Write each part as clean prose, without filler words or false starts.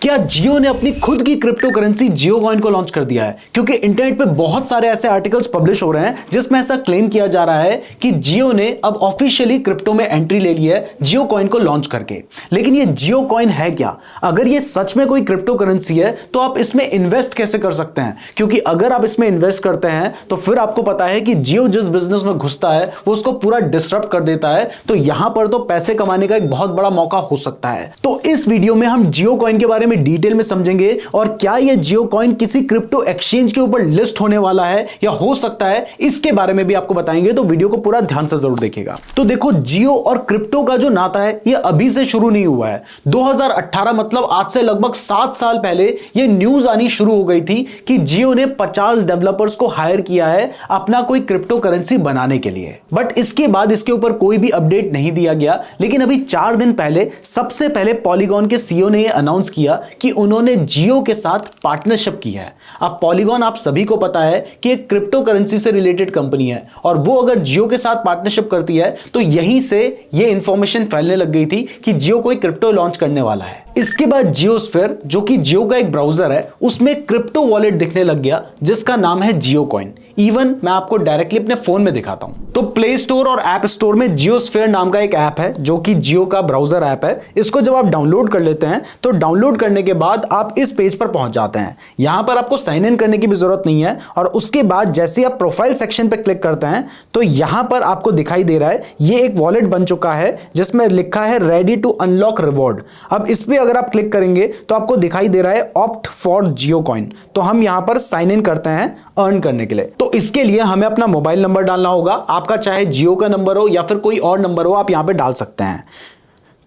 क्या जियो ने अपनी खुद की क्रिप्टो करेंसी जियो कॉइन को लॉन्च कर दिया है? क्योंकि इंटरनेट पे बहुत सारे ऐसे आर्टिकल्स पब्लिश हो रहे हैं जिसमें ऐसा क्लेम किया जा रहा है कि जियो ने अब ऑफिशियली क्रिप्टो में एंट्री ले ली है जियो कॉइन को लॉन्च करके। लेकिन ये जियो कॉइन है क्या? अगर ये सच में कोई क्रिप्टो करेंसी है तो आप इसमें इन्वेस्ट कैसे कर सकते हैं? क्योंकि अगर आप इसमें इन्वेस्ट करते हैं तो फिर आपको पता है कि जियो जिस बिजनेस में घुसता है वो उसको पूरा डिसरप्ट कर देता है। तो यहां पर तो पैसे कमाने का एक बहुत बड़ा मौका हो सकता है। तो इस वीडियो में हम जियो कॉइन के बारे में डिटेल में समझेंगे और क्या यह जियो कॉइन किसी क्रिप्टो एक्सचेंज के ऊपर लिस्ट होने वाला है या हो सकता है, इसके बारे में भी आपको बताएंगे। तो वीडियो को पूरा ध्यान से जरूर देखिएगा। तो देखो, जियो और क्रिप्टो का जो नाता है यह अभी से शुरू नहीं हुआ है। 2018 मतलब आज से लगभग 7 साल पहले यह न्यूज आनी शुरू हो गई थी कि जियो ने 50 डेवलपर्स को हायर किया है अपना कोई क्रिप्टो करेंसी बनाने के लिए। बट इसके बाद इसके ऊपर कोई भी अपडेट नहीं दिया गया। लेकिन अभी 4 दिन पहले सबसे पहले पॉलीगॉन के सीईओ ने यह अनाउंस किया कि उन्होंने जियो के साथ पार्टनरशिप की है। अब पॉलीगॉन आप सभी को पता है कि एक क्रिप्टो करेंसी से रिलेटेड कंपनी है और वो अगर जियो के साथ पार्टनरशिप करती है तो यहीं से ये इंफॉर्मेशन फैलने लग गई थी कि जियो कोई क्रिप्टो लॉन्च करने वाला है। इसके बाद जियोस्फीयर, जो कि जियो का एक ब्राउजर है, उसमें क्रिप्टो वॉलेट दिखने लग गया जिसका नाम है जियो कॉइन। इवन मैं आपको डायरेक्टली अपने फोन में दिखाता हूं। तो प्ले स्टोर और ऐप स्टोर में जियोस्फीयर नाम का एक ऐप है जो कि जियो का ब्राउजर ऐप है। इसको जब आप डाउनलोड कर लेते हैं तो डाउनलोड करने के बाद आप इस पेज पर पहुंच जाते हैं। यहां पर आपको साइन इन करने की भी जरूरत नहीं है और उसके बाद जैसे आप प्रोफाइल सेक्शन पर क्लिक करते हैं तो यहां पर आपको दिखाई दे रहा है ये एक वॉलेट बन चुका है जिसमें लिखा है रेडी टू अनलॉक रिवॉर्ड। अब इस पर अगर आप क्लिक करेंगे तो आपको दिखाई दे रहा है ऑप्ट फॉर जियो कॉइन। तो हम यहां पर साइन इन करते हैं अर्न करने के लिए। तो इसके लिए हमें अपना मोबाइल नंबर डालना होगा। आपका चाहे जियो का नंबर हो या फिर कोई और नंबर हो, आप यहां पे डाल सकते हैं।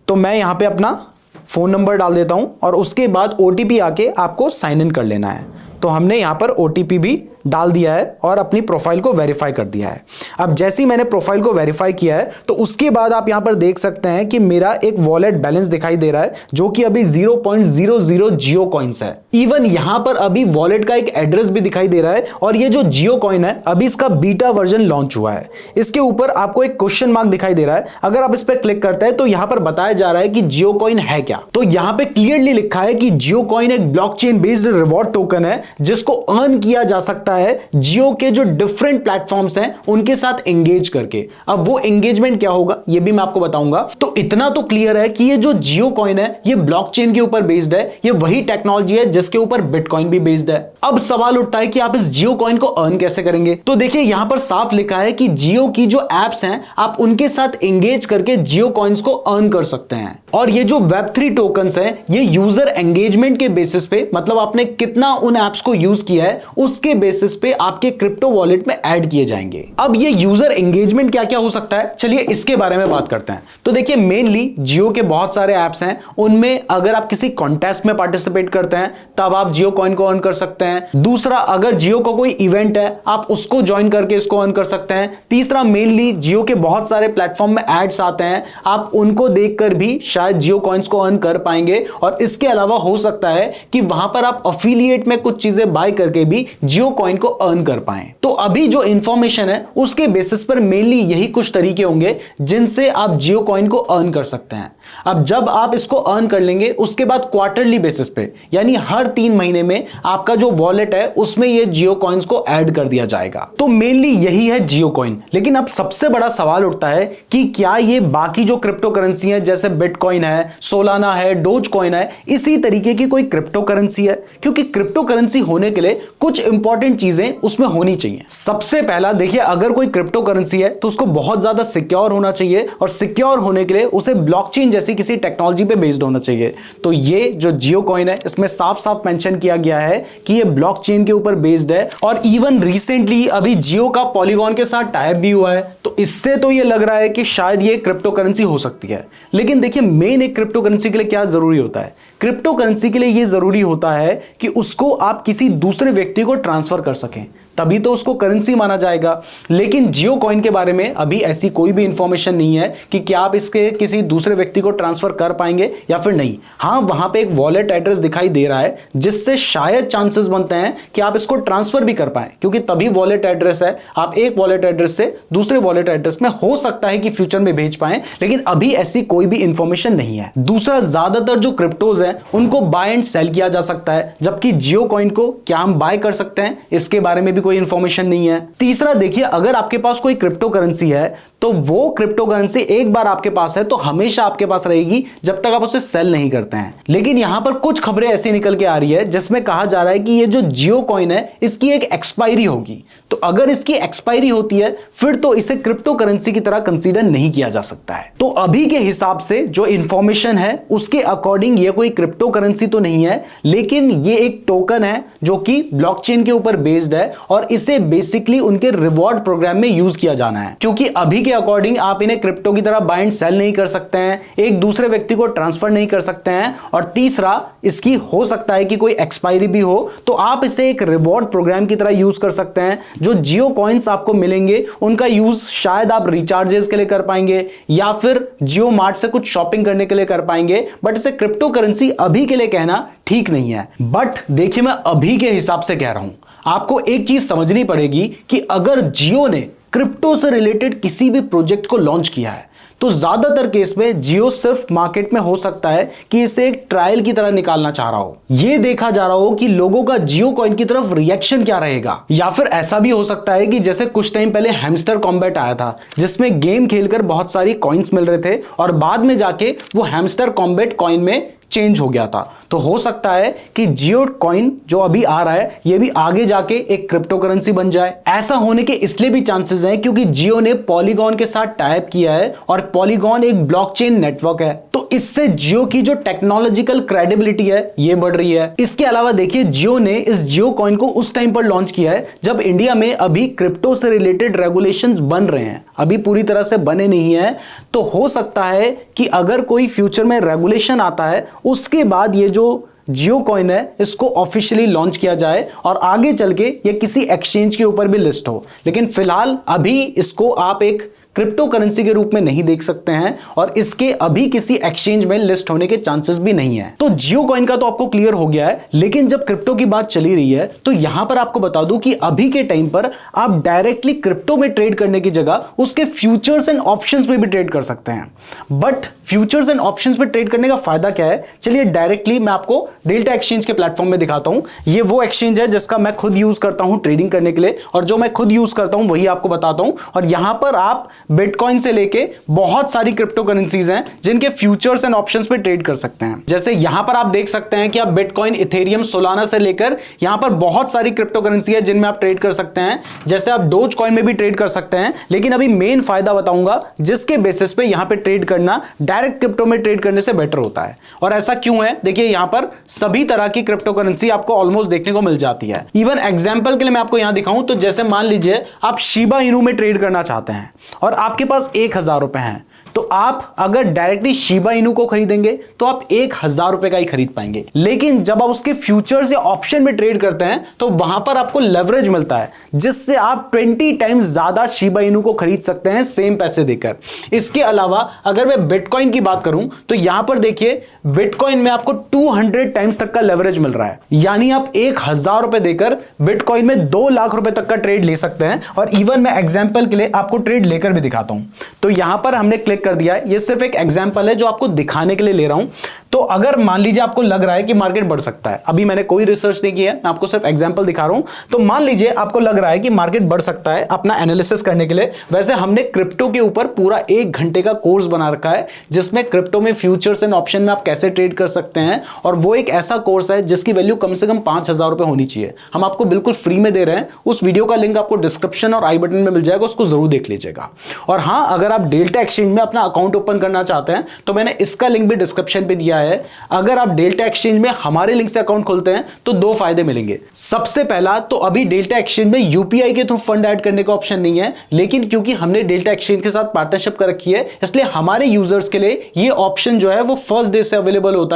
तो मैं यहां पे अपना फोन नंबर डाल देता हूं और उसके बाद ओटीपी आके आपको साइन इन कर लेना है। तो हमने यहां पर ओटीपी भी डाल दिया है और अपनी प्रोफाइल को वेरीफाई कर दिया है। अब जैसे ही मैंने प्रोफाइल को वेरीफाई किया है तो उसके बाद आप यहां पर देख सकते हैं कि मेरा एक वॉलेट बैलेंस दिखाई दे रहा है जो कि अभी 0.00 जियो कॉइन्स है। इवन यहां पर अभी वॉलेट का एक एड्रेस भी दिखाई दे रहा है और ये जो जियो कॉइन है अभी इसका बीटा वर्जन लॉन्च हुआ है। इसके ऊपर आपको एक क्वेश्चन मार्क दिखाई दे रहा है। अगर आप इस पर क्लिक करते हैं तो यहां पर बताया जा रहा है कि जियो कॉइन है क्या। तो यहां पर क्लियरली लिखा है कि जियो कॉइन एक ब्लॉकचेन बेस्ड रिवॉर्ड टोकन है जिसको अर्न किया जा सकता है जियो के जो डिफरेंट प्लेटफॉर्म्स हैं उनके साथ एंगेज करके। अब वो एंगेजमेंट क्या होगा ये भी मैं आपको बताऊंगा। तो इतना तो क्लियर है कि ये जो जियो कॉइन है ये ब्लॉकचेन के ऊपर बेस्ड है। ये वही टेक्नोलॉजी है जिसके ऊपर बिटकॉइन भी बेस्ड है। अब सवाल उठता है कि आप इस जियो कॉइन को अर्न कैसे करेंगे? तो देखिए यहां पर साफ लिखा है कि जियो की जो एप्स हैं आप उनके साथ एंगेज करके जियो कॉइन्स को अर्न कर सकते हैं। और ये जो वेब3 टोकन्स हैं ये यूजर एंगेजमेंट के बेसिस पे, मतलब आपने कितना उन एप्स को यूज किया है उसके बेसिस पे आपके क्रिप्टो वॉलेट में ऐड किए जाएंगे। अब ये यूजर एंगेजमेंट क्या क्या हो सकता है, चलिए इसके बारे में बात करते हैं। तो देखिए मेनली जियो के बहुत सारे ऐप्स हैं, उनमें अगर आप किसी कॉन्टेस्ट में पार्टिसिपेट करते हैं तब आप जियो कॉइन को अर्न कर सकते हैं। दूसरा, अगर जियो का कोई इवेंट है आप उसको ज्वाइन करके इसको अर्न कर सकते हैं। तीसरा, मेनली जियो के बहुत सारे प्लेटफॉर्म में एड्स आते हैं, आप उनको देखकर भी शायद जियो कॉइन्स को अर्न कर पाएंगे। और इसके अलावा हो सकता है कि वहां पर आप अफिलिएट में कुछ चीजें बाय करके भी जियो कॉइन को अर्न कर पाएं। तो अभी जो इंफॉर्मेशन है उसके बेसिस पर मेनली यही कुछ तरीके होंगे जिनसे आप जियो कॉइन को अर्न कर सकते हैं। अब जब आप इसको अर्न कर लेंगे उसके बाद क्वार्टरली बेसिस पे, यानी हर 3 महीने में आपका जो वॉलेट है उसमें ये जियो कॉइन्स को ऐड कर दिया जाएगा। तो मेनली यही है जियो कॉइन। लेकिन अब सबसे बड़ा सवाल उठता है कि क्या ये बाकी जो क्रिप्टो करेंसी है जैसे बिटकॉइन है, सोलाना है, डोज कॉइन है, इसी तरीके की कोई क्रिप्टो करेंसी है? क्योंकि क्रिप्टो करेंसी होने के लिए कुछ इंपॉर्टेंट चीजें उसमें होनी चाहिए। सबसे पहला देखिए, अगर कोई क्रिप्टो करेंसी है तो उसको बहुत ज्यादा सिक्योर होना चाहिए और सिक्योर होने के लिए उसे ब्लॉकचेन जैसी किसी टेक्नोलॉजी पे बेस्ड होना चाहिए। तो ये जो जियो कॉइन है इसमें साफ साफ मेंशन किया गया है कि ये ब्लॉकचेन के ऊपर बेस्ड है। और इवन रिसेंटली अभी जियो का पॉलीगॉन के साथ टाई अप भी हुआ है। तो इससे तो ये लग रहा है कि शायद ये क्रिप्टो करेंसी हो सकती है। लेकिन देखिए मेन एक क्रिप्टो करेंसी के लिए क्या जरूरी होता है? क्रिप्टो करेंसी के लिए यह जरूरी होता है कि उसको आप किसी दूसरे व्यक्ति को ट्रांसफर कर सकें। तभी तो उसको करेंसी माना जाएगा। लेकिन जियो कॉइन के बारे में अभी ऐसी कोई भी इंफॉर्मेशन नहीं है कि क्या आप इसके किसी दूसरे व्यक्ति को ट्रांसफर कर पाएंगे या फिर नहीं। हाँ, वहां पे एक वॉलेट एड्रेस दिखाई दे रहा है जिससे शायद चांसेस बनते हैं कि आप इसको ट्रांसफर भी कर पाए, क्योंकि तभी वॉलेट एड्रेस है। आप एक वॉलेट एड्रेस से दूसरे वॉलेट एड्रेस में हो सकता है कि फ्यूचर में भेज पाए, लेकिन अभी ऐसी कोई भी इंफॉर्मेशन नहीं है। दूसरा, ज्यादातर जो क्रिप्टोज हैं उनको बाय एंड सेल किया जा सकता है, जबकि जियो कॉइन को क्या हम बाय कर सकते हैं इसके बारे में भी कोई इंफॉर्मेशन नहीं है। तीसरा, देखिए, अगर आपके पास कोई क्रिप्टो करेंसी है तो वो क्रिप्टो करेंसी एक बार आपके पास है तो हमेशा आपके पास रहेगी जब तक आप उसे सेल नहीं करते हैं। लेकिन यहां पर कुछ खबरें ऐसी निकल के आ रही है जिसमें कहा जा रहा है कि ये जो जियो कॉइन है इसकी एक एक्सपायरी होगी। तो अगर इसकी एक्सपायरी होती है फिर तो इसे क्रिप्टो करेंसी की तरह कंसीडर नहीं किया जा सकता है। तो अभी के हिसाब से जो इंफॉर्मेशन है उसके अकॉर्डिंग ये कोई क्रिप्टो करेंसी तो नहीं है, लेकिन ये एक टोकन है जो कि ब्लॉकचेन के ऊपर बेस्ड है और इसे बेसिकली उनके रिवॉर्ड प्रोग्राम में यूज किया जाना है। क्योंकि अभी के अकॉर्डिंग आप इन्हें क्रिप्टो की तरह बाय एंड सेल नहीं कर सकते हैं, एक दूसरे व्यक्ति को ट्रांसफर नहीं कर सकते हैं, और तीसरा, इसकी हो सकता है कि कोई एक्सपायरी भी हो तो आप इसे एक रिवॉर्ड प्रोग्राम की तरह यूज कर सकते हैं। जो जियो कॉइन्स आपको मिलेंगे उनका यूज शायद आप रिचार्जेस के लिए कर पाएंगे या फिर जियो मार्ट से कुछ शॉपिंग करने के लिए कर पाएंगे, बट इसे क्रिप्टो करेंसी अभी के लिए कहना ठीक नहीं है। बट देखिए, मैं अभी के हिसाब से कह रहा हूं, आपको एक चीज समझनी पड़ेगी कि अगर जियो ने क्रिप्टो से रिलेटेड किसी भी प्रोजेक्ट को लॉन्च किया है तो ज्यादातर केस में जियो सिर्फ मार्केट में हो सकता है कि इसे एक ट्रायल की तरह निकालना चाह रहा हो, ये देखा जा रहा हो कि लोगों का जियो कॉइन की तरफ रिएक्शन क्या रहेगा। या फिर ऐसा भी हो सकता है कि जैसे कुछ टाइम पहले हैमस्टर कॉम्बैट आया था जिसमें गेम खेलकर बहुत सारी कॉइन्स मिल रहे थे और बाद में जाके वो हैमस्टर कॉम्बैट कॉइन में चेंज हो गया था। तो हो सकता है कि जियो कॉइन जो अभी आ रहा है ये भी आगे जाके एक क्रिप्टो करेंसी बन जाए। ऐसा होने के इसलिए भी चांसेस हैं क्योंकि जियो ने पॉलीगॉन के साथ टाई अप किया है और पॉलीगॉन एक ब्लॉकचेन नेटवर्क है, तो इससे जियो की जो टेक्नोलॉजिकल क्रेडिबिलिटी है ये बढ़ रही है। इसके अलावा देखिए, जियो ने इस जियो कॉइन को उस टाइम पर लॉन्च किया है जब इंडिया में अभी क्रिप्टो से रिलेटेड रेगुलेशंस बन रहे हैं, अभी पूरी तरह से बने नहीं है। तो हो सकता है कि अगर कोई फ्यूचर में रेगुलेशन आता है उसके बाद ये जो जियो कॉइन है इसको ऑफिशियली लॉन्च किया जाए और आगे चल के ये किसी एक्सचेंज के ऊपर भी लिस्ट हो। लेकिन फिलहाल अभी इसको आप एक क्रिप्टो करेंसी के रूप में नहीं देख सकते हैं और इसके अभी किसी एक्सचेंज में लिस्ट होने के चांसेस भी नहीं है। तो जियो कॉइन का तो आपको क्लियर हो गया है, लेकिन जब क्रिप्टो की बात चली रही है तो यहां पर आपको बता दूं कि अभी के टाइम पर आप डायरेक्टली क्रिप्टो में ट्रेड करने की जगह उसके फ्यूचर्स एंड ऑप्शंस में भी ट्रेड कर सकते हैं। बट फ्यूचर्स एंड ऑप्शंस में ट्रेड करने का फायदा क्या है, चलिए डायरेक्टली मैं आपको डेल्टा एक्सचेंज के प्लेटफॉर्म में दिखाता हूं। ये वो एक्सचेंज है जिसका मैं खुद यूज करता हूं ट्रेडिंग करने के लिए, और जो मैं खुद यूज करता हूं वही आपको बताता हूं। और यहां पर आप बिटकॉइन से लेके बहुत सारी क्रिप्टो करेंसीज हैं जिनके फ्यूचर्स एंड ऑप्शंस पे ट्रेड कर सकते हैं। जैसे यहां पर आप देख सकते हैं कि आप बिटकॉइन, इथेरियम, सोलाना से लेकर यहां पर बहुत सारी क्रिप्टो करेंसी है जिनमें आप ट्रेड कर सकते हैं। जैसे आप डोज कॉइन में भी ट्रेड कर सकते हैं, लेकिन अभी मेन फायदा बताऊंगा जिसके बेसिस पे यहां पे ट्रेड करना डायरेक्ट क्रिप्टो में ट्रेड करने से बेटर होता है। और ऐसा क्यों है, देखिए यहां पर सभी तरह की क्रिप्टो करेंसी आपको ऑलमोस्ट देखने को मिल जाती है। इवन एग्जांपल के लिए मैं आपको यहां दिखाऊं तो जैसे मान लीजिए आप शिबा इनू में ट्रेड करना चाहते हैं और आपके पास 1000 रुपए हैं, तो आप अगर डायरेक्टली शिबा इनू को खरीदेंगे तो आप 1000 रुपए का ही खरीद पाएंगे। लेकिन जब आप उसके फ्यूचर्स या ऑप्शन में ट्रेड करते हैं तो वहां पर आपको लेवरेज मिलता है जिससे आप 20 टाइम्स ज्यादा शिबा इनू को खरीद सकते हैं सेम पैसे देकर। इसके अलावा अगर मैं बिटकॉइन की बात करूं तो यहां पर देखिए बिटकॉइन में आपको 200 टाइम्स तक का लेवरेज मिल रहा है, यानी आप 1000 रुपए देकर बिटकॉइन में 2 लाख रुपए तक का ट्रेड ले सकते हैं। और इवन मैं एग्जांपल के लिए आपको ट्रेड लेकर भी दिखाता हूं। तो यहां पर हमने क्लिक कर दिया है, ये सिर्फ एक एग्जांपल है जो आपको दिखाने के लिए ले रहा हूं। तो अगर मान लीजिए आपको लग रहा है कि मार्केट बढ़ सकता है, अभी मैंने कोई रिसर्च नहीं किया है, मैं आपको सिर्फ एग्जांपल दिखा रहा हूं। तो मान लीजिए आपको लग रहा है कि मार्केट बढ़ सकता है अपना एनालिसिस करने के लिए, वैसे हमने क्रिप्टो के ऊपर पूरा 1 घंटे का कोर्स बना रखा है जिसमें क्रिप्टो में फ्यूचर्स एंड ऑप्शन में आप कैसे ट्रेड कर सकते हैं। और वो एक ऐसा कोर्स है जिसकी वैल्यू कम से कम 5000 रुपए होनी चाहिए, हम आपको बिल्कुल फ्री में दे रहे हैं। उस वीडियो का लिंक आपको डिस्क्रिप्शन और आई बटन में मिल जाएगा, उसको जरूर देख लीजिएगा। और हां, अगर आप डेल्टा एक्सचेंज में अपना अकाउंट ओपन करना चाहते हैं तो मैंने इसका लिंक भी डिस्क्रिप्शन पे दिया है। अगर आप डेल्टा एक्सचेंज में हमारे लिंक से अकाउंट खोलते हैं तो 2 फायदे मिलेंगे। सबसे पहला तो अभी डेल्टा एक्सचेंज में यूपीआई के थ्रू फंड ऐड करने का ऑप्शन नहीं है, लेकिन क्योंकि हमने डेल्टा एक्सचेंज के साथ पार्टनरशिप कर रखी है इसलिए हमारे यूजर्स के लिए ये ऑप्शन जो है वो फर्स्ट डे से अवेलेबल होता है।